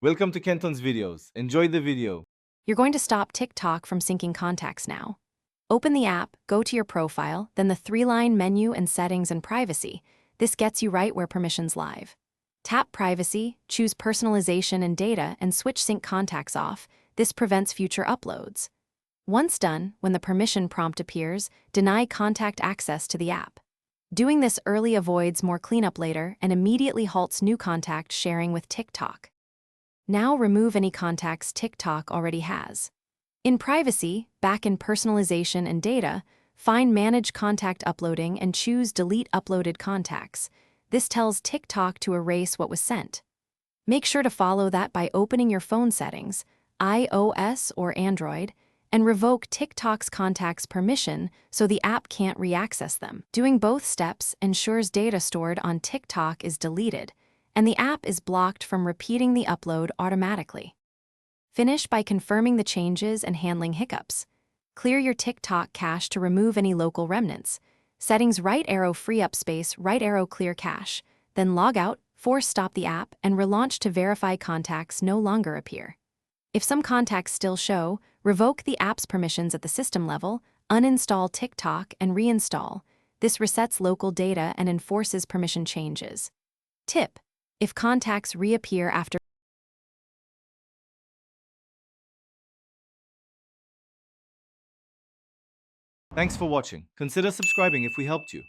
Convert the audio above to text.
Welcome to Kenton's videos. Enjoy the video. You're going to stop TikTok from syncing contacts now. Open the app, go to your profile, then the three-line menu and settings and privacy. This gets you right where permissions live. Tap privacy, choose personalization and data, and switch sync contacts off. This prevents future uploads. Once done, when the permission prompt appears, deny contact access to the app. Doing this early avoids more cleanup later and immediately halts new contact sharing with TikTok. Now remove any contacts TikTok already has. In privacy, back in personalization and data, find Manage Contact Uploading and choose Delete Uploaded Contacts. This tells TikTok to erase what was sent. Make sure to follow that by opening your phone settings, iOS or Android, and revoke TikTok's contacts permission so the app can't reaccess them. Doing both steps ensures data stored on TikTok is deleted, and the app is blocked from repeating the upload automatically. Finish by confirming the changes and handling hiccups. Clear your TikTok cache to remove any local remnants. Settings right arrow free up space, right arrow clear cache. Then log out, force stop the app, and relaunch to verify contacts no longer appear. If some contacts still show, revoke the app's permissions at the system level, uninstall TikTok, and reinstall. This resets local data and enforces permission changes. Tip: if contacts reappear after Thanks for watching. Consider subscribing if we helped you.